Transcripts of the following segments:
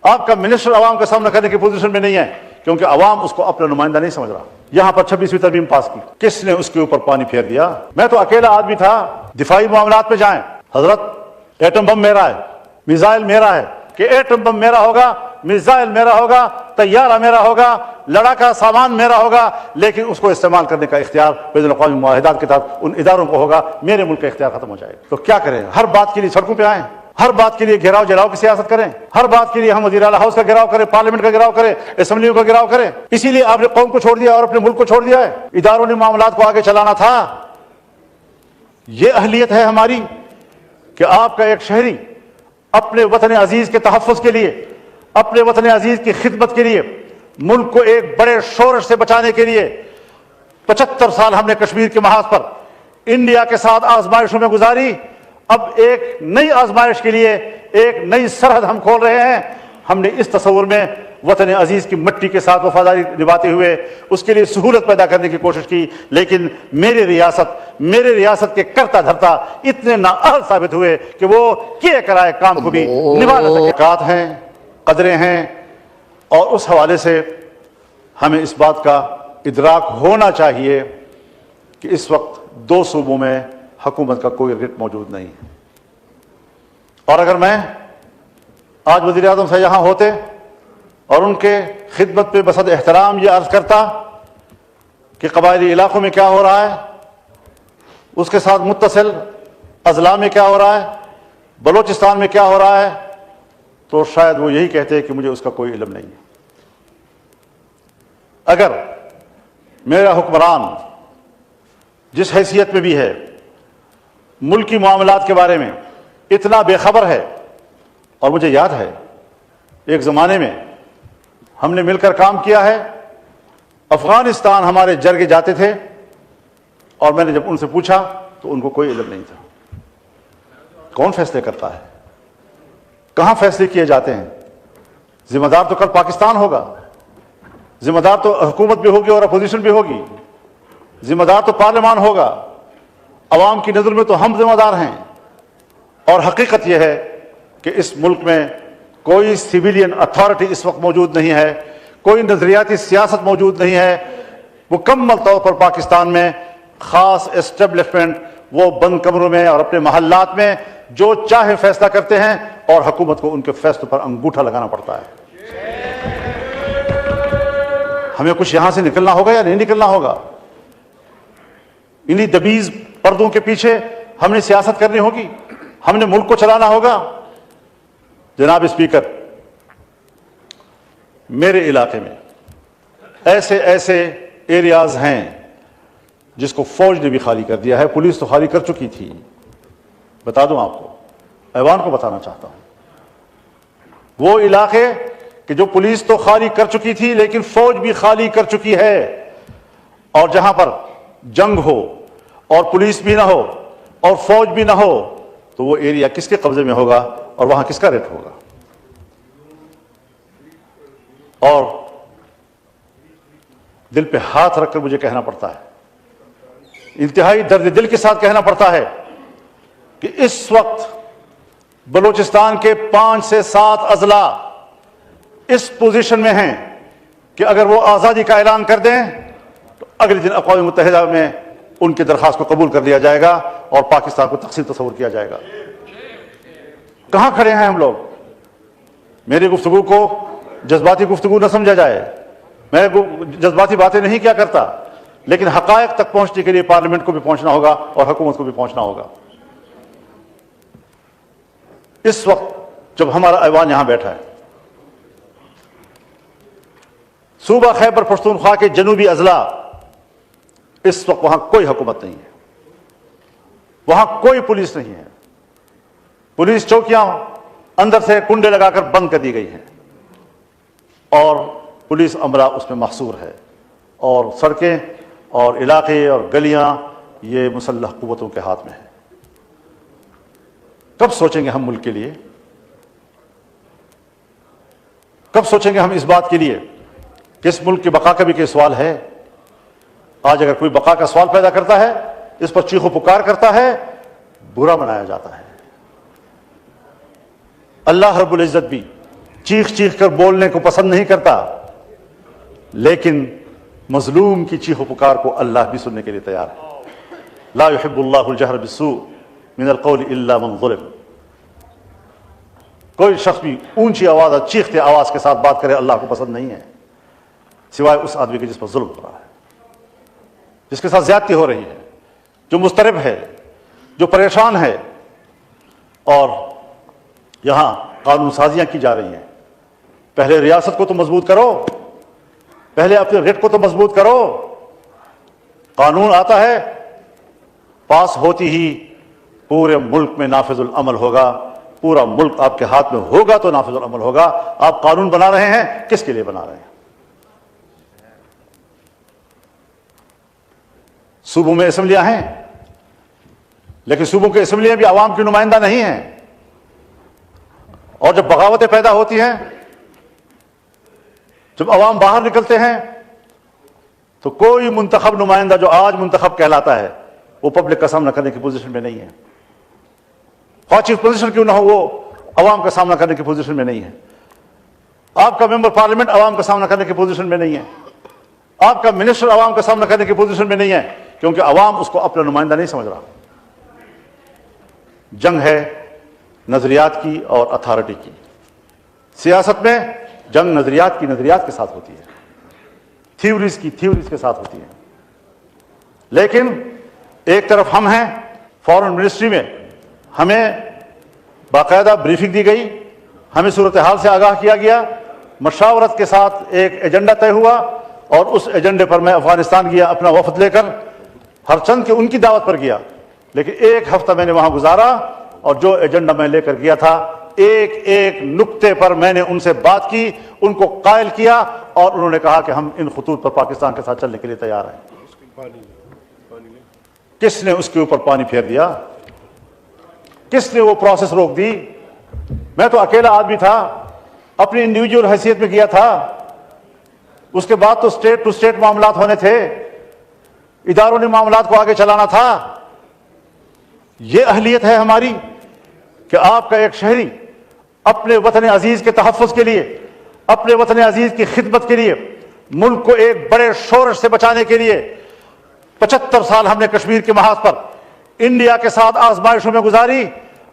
آپ کا منسٹر عوام کا سامنا کرنے کی پوزیشن میں نہیں ہے، کیونکہ عوام اس کو اپنا نمائندہ نہیں سمجھ رہا۔ یہاں پر 26ویں ترمیم پاس کی، کس نے اس کے اوپر پانی پھیر دیا؟ میں تو اکیلا آدمی تھا۔ دفاعی معاملات پہ جائیں، حضرت ایٹم بم میرا ہے، میزائل میرا ہے، کہ ایٹم بم میرا ہوگا، میزائل میرا ہوگا، طیارہ میرا ہوگا، لڑاکا سامان میرا ہوگا، لیکن اس کو استعمال کرنے کا اختیار بین الاقوامی معاہدات کے تحت ان اداروں کو ہوگا۔ میرے ملک کا اختیار ختم ہو جائے گا۔ تو کیا کریں؟ ہر بات کے لیے سڑکوں پہ آئیں، ہر بات کے لیے گھیراؤ جلاؤ کی سیاست کریں، ہر بات کے لیے ہم وزیر اعلیٰ ہاؤس کا گھیراؤ کریں، پارلیمنٹ کا گھیراؤ کریں، اسمبلیوں کا گھیراؤ کریں۔ اسی لیے آپ نے قوم کو چھوڑ دیا اور اپنے ملک کو چھوڑ دیا ہے۔ اداروں نے معاملات کو آگے چلانا تھا۔ یہ اہلیت ہے ہماری کہ آپ کا ایک شہری اپنے وطن عزیز کے تحفظ کے لیے، اپنے وطن عزیز کی خدمت کے لیے، ملک کو ایک بڑے شورش سے بچانے کے لیے 75 سال ہم نے کشمیر کے محاذ پر انڈیا کے ساتھ آزمائشوں میں گزاری۔ اب ایک نئی آزمائش کے لیے ایک نئی سرحد ہم کھول رہے ہیں۔ ہم نے اس تصور میں وطن عزیز کی مٹی کے ساتھ وفاداری نبھاتے ہوئے اس کے لیے سہولت پیدا کرنے کی کوشش کی، لیکن میرے ریاست کے کرتا دھرتا اتنے نااہل ثابت ہوئے کہ وہ کیے کرائے کام کو بھی نبھا نہ سکے۔ اوقات ہیں، قدریں ہیں، اور اس حوالے سے ہمیں اس بات کا ادراک ہونا چاہیے کہ اس وقت 2 صوبوں میں حکومت کا کوئی رٹ موجود نہیں ہے۔ اور اگر میں آج وزیر اعظم سے یہاں ہوتے اور ان کے خدمت پہ بصد احترام یہ عرض کرتا کہ قبائلی علاقوں میں کیا ہو رہا ہے، اس کے ساتھ متصل اضلاع میں کیا ہو رہا ہے، بلوچستان میں کیا ہو رہا ہے، تو شاید وہ یہی کہتے کہ مجھے اس کا کوئی علم نہیں ہے۔ اگر میرا حکمران جس حیثیت میں بھی ہے ملکی معاملات کے بارے میں اتنا بے خبر ہے، اور مجھے یاد ہے ایک زمانے میں ہم نے مل کر کام کیا ہے، افغانستان ہمارے جرگے جاتے تھے، اور میں نے جب ان سے پوچھا تو ان کو کوئی علم نہیں تھا۔ کون فیصلے کرتا ہے؟ کہاں فیصلے کیے جاتے ہیں؟ ذمہ دار تو کل پاکستان ہوگا، ذمہ دار تو حکومت بھی ہوگی اور اپوزیشن بھی ہوگی، ذمہ دار تو پارلیمان ہوگا۔ عوام کی نظر میں تو ہم ذمہ دار ہیں، اور حقیقت یہ ہے کہ اس ملک میں کوئی سویلین اتھارٹی اس وقت موجود نہیں ہے، کوئی نظریاتی سیاست موجود نہیں ہے۔ مکمل طور پر پاکستان میں خاص اسٹیبلشمنٹ وہ بند کمروں میں اور اپنے محلات میں جو چاہے فیصلہ کرتے ہیں، اور حکومت کو ان کے فیصلوں پر انگوٹھا لگانا پڑتا ہے۔ ہمیں کچھ یہاں سے نکلنا ہوگا یا نہیں نکلنا ہوگا؟ انہی دبیز پردوں کے پیچھے ہم نے سیاست کرنی ہوگی، ہم نے ملک کو چلانا ہوگا۔ جناب اسپیکر، میرے علاقے میں ایسے ایریاز ہیں جس کو فوج نے بھی خالی کر دیا ہے، پولیس تو خالی کر چکی تھی۔ بتا دوں آپ کو، ایوان کو بتانا چاہتا ہوں، وہ علاقے کہ جو پولیس تو خالی کر چکی تھی لیکن فوج بھی خالی کر چکی ہے، اور جہاں پر جنگ ہو اور پولیس بھی نہ ہو اور فوج بھی نہ ہو تو وہ ایریا کس کے قبضے میں ہوگا اور وہاں کس کا ریٹ ہوگا؟ اور دل پہ ہاتھ رکھ کر مجھے کہنا پڑتا ہے، انتہائی درد دل کے ساتھ کہنا پڑتا ہے کہ اس وقت بلوچستان کے 5 سے 7 اضلاع اس پوزیشن میں ہیں کہ اگر وہ آزادی کا اعلان کر دیں تو اگلے دن اقوام متحدہ میں ان کی درخواست کو قبول کر لیا جائے گا اور پاکستان کو تقسیم تصور کیا جائے گا۔ کہاں کھڑے ہیں ہم لوگ؟ میری گفتگو کو جذباتی گفتگو نہ سمجھا جائے، میں جذباتی باتیں نہیں کیا کرتا، لیکن حقائق تک پہنچنے کے لیے پارلیمنٹ کو بھی پہنچنا ہوگا اور حکومت کو بھی پہنچنا ہوگا۔ اس وقت جب ہمارا ایوان یہاں بیٹھا ہے، صوبہ خیبر پختونخوا کے جنوبی اضلاع، اس وقت وہاں کوئی حکومت نہیں ہے، وہاں کوئی پولیس نہیں ہے، پولیس چوکیاں اندر سے کنڈے لگا کر بند کر دی گئی ہیں، اور پولیس عملہ اس میں محصور ہے، اور سڑکیں اور علاقے اور گلیاں یہ مسلح قوتوں کے ہاتھ میں ہیں۔ کب سوچیں گے ہم ملک کے لیے؟ کب سوچیں گے ہم اس بات کے لیے کہ اس ملک کی بقا کا بھی کوئی سوال ہے؟ آج اگر کوئی بقا کا سوال پیدا کرتا ہے، اس پر چیخو پکار کرتا ہے، برا منایا جاتا ہے۔ اللہ رب العزت بھی چیخ چیخ کر بولنے کو پسند نہیں کرتا، لیکن مظلوم کی چیخ و پکار کو اللہ بھی سننے کے لیے تیار ہے۔ لا يحب اللہ الجہر بالسوء من القول الا من ظلم۔ کوئی شخص بھی اونچی آواز اور چیختے آواز کے ساتھ بات کرے اللہ کو پسند نہیں ہے، سوائے اس آدمی کے جس پر ظلم ہو رہا ہے، جس کے ساتھ زیادتی ہو رہی ہے، جو مضطرب ہے، جو پریشان ہے۔ اور یہاں قانون سازیاں کی جا رہی ہیں۔ پہلے ریاست کو تو مضبوط کرو، پہلے اپنے ریٹ کو تو مضبوط کرو۔ قانون آتا ہے، پاس ہوتی ہی پورے ملک میں نافذ العمل ہوگا، پورا ملک آپ کے ہاتھ میں ہوگا تو نافذ العمل ہوگا۔ آپ قانون بنا رہے ہیں، کس کے لیے بنا رہے ہیں؟ صوبوں میں اسمبلیاں ہیں، لیکن صوبوں کی اسمبلیاں بھی عوام کی نمائندہ نہیں ہیں، اور جب بغاوتیں پیدا ہوتی ہیں، جب عوام باہر نکلتے ہیں، تو کوئی منتخب نمائندہ جو آج منتخب کہلاتا ہے وہ پبلک کا سامنا کرنے کی پوزیشن میں نہیں ہے، خواہ چیف پوزیشن کیوں نہ ہو، وہ عوام کا سامنا کرنے کی پوزیشن میں نہیں ہے۔ آپ کا ممبر پارلیمنٹ عوام کا سامنا کرنے کی پوزیشن میں نہیں ہے، آپ کا منسٹر عوام کا سامنا کرنے کی پوزیشن میں نہیں ہے، کیونکہ عوام اس کو اپنا نمائندہ نہیں سمجھ رہا۔ جنگ ہے نظریات کی اور اتھارٹی کی۔ سیاست میں جنگ نظریات کے ساتھ ہوتی ہے، تھیوریز کے ساتھ ہوتی ہے۔ لیکن ایک طرف ہم ہیں، فارن منسٹری میں ہمیں باقاعدہ بریفنگ دی گئی، ہمیں صورتحال سے آگاہ کیا گیا، مشاورت کے ساتھ ایک ایجنڈا طے ہوا، اور اس ایجنڈے پر میں افغانستان گیا اپنا وفد لے کر، ہر چند کے ان کی دعوت پر گیا، لیکن ایک ہفتہ میں نے وہاں گزارا، اور جو ایجنڈا میں لے کر گیا تھا، ایک ایک نقطے پر میں نے ان سے بات کی، ان کو قائل کیا، اور انہوں نے کہا کہ ہم ان خطوط پر پاکستان کے ساتھ چلنے کے لیے تیار ہیں۔ کس نے اس کے اوپر پانی پھیر دیا؟ کس نے وہ پروسیس روک دی؟ میں تو اکیلا آدمی تھا، اپنی انڈیویجول حیثیت میں گیا تھا۔ اس کے بعد تو اسٹیٹ ٹو اسٹیٹ معاملات ہونے تھے، اداروں نے معاملات کو آگے چلانا تھا۔ یہ اہلیت ہے ہماری کہ آپ کا ایک شہری اپنے وطن عزیز کے تحفظ کے لیے، اپنے وطن عزیز کی خدمت کے لیے، ملک کو ایک بڑے شورش سے بچانے کے لیے 75 سال ہم نے کشمیر کے محاذ پر انڈیا کے ساتھ آزمائشوں میں گزاری۔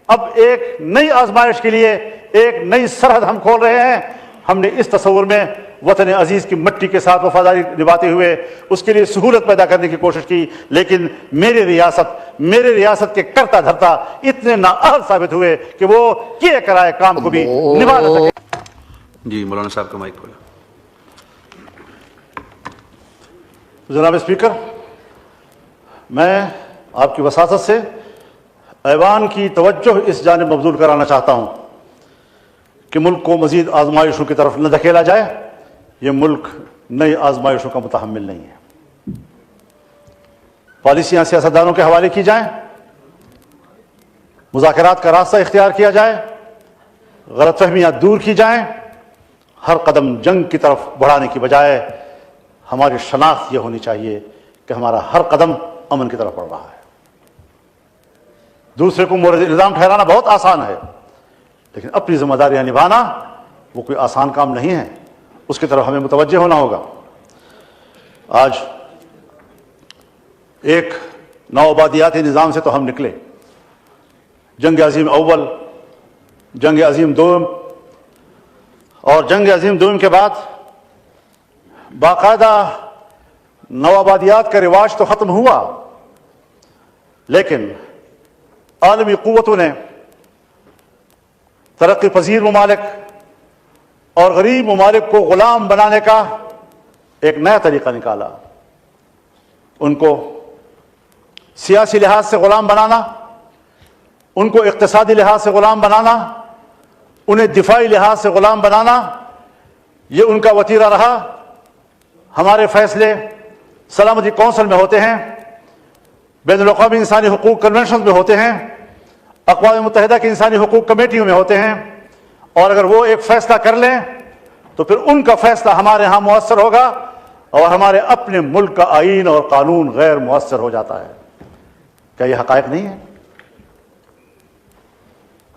اب ایک نئی آزمائش کے لیے ایک نئی سرحد ہم کھول رہے ہیں۔ ہم نے اس تصور میں وطن عزیز کی مٹی کے ساتھ وفاداری نبھاتے ہوئے اس کے لیے سہولت پیدا کرنے کی کوشش کی، لیکن میرے ریاست کے کرتا دھرتا اتنے نااہل ثابت ہوئے کہ وہ کیے کرائے کام کو بھی نبھا نہ سکے۔ جی مولانا صاحب کا مائک کھولا۔ جناب اسپیکر، میں آپ کی وساطت سے ایوان کی توجہ اس جانب مبذول کرانا چاہتا ہوں کہ ملک کو مزید آزمائشوں کی طرف نہ دھکیلا جائے۔ یہ ملک نئی آزمائشوں کا متحمل نہیں ہے۔ پالیسیاں سیاستدانوں کے حوالے کی جائیں، مذاکرات کا راستہ اختیار کیا جائے، غلط فہمیاں دور کی جائیں، ہر قدم جنگ کی طرف بڑھانے کی بجائے ہماری شناخت یہ ہونی چاہیے کہ ہمارا ہر قدم امن کی طرف بڑھ رہا ہے۔ دوسرے کو مورد الزام ٹھہرانا بہت آسان ہے، لیکن اپنی ذمہ داریاں نبھانا وہ کوئی آسان کام نہیں ہے، اس کی طرف ہمیں متوجہ ہونا ہوگا۔ آج ایک نوآبادیاتی نظام سے تو ہم نکلے، جنگ عظیم اول، جنگ عظیم دوم، اور جنگ عظیم دوم کے بعد باقاعدہ نوآبادیات کا رواج تو ختم ہوا، لیکن عالمی قوتوں نے ترقی پذیر ممالک اور غریب ممالک کو غلام بنانے کا ایک نیا طریقہ نکالا۔ ان کو سیاسی لحاظ سے غلام بنانا، ان کو اقتصادی لحاظ سے غلام بنانا، انہیں دفاعی لحاظ سے غلام بنانا، یہ ان کا وتیرہ رہا۔ ہمارے فیصلے سلامتی کونسل میں ہوتے ہیں، بین الاقوامی انسانی حقوق کنونشن میں ہوتے ہیں، اقوام متحدہ کی انسانی حقوق کمیٹیوں میں ہوتے ہیں، اور اگر وہ ایک فیصلہ کر لیں تو پھر ان کا فیصلہ ہمارے ہاں مؤثر ہوگا، اور ہمارے اپنے ملک کا آئین اور قانون غیر مؤثر ہو جاتا ہے۔ کیا یہ حقائق نہیں ہے؟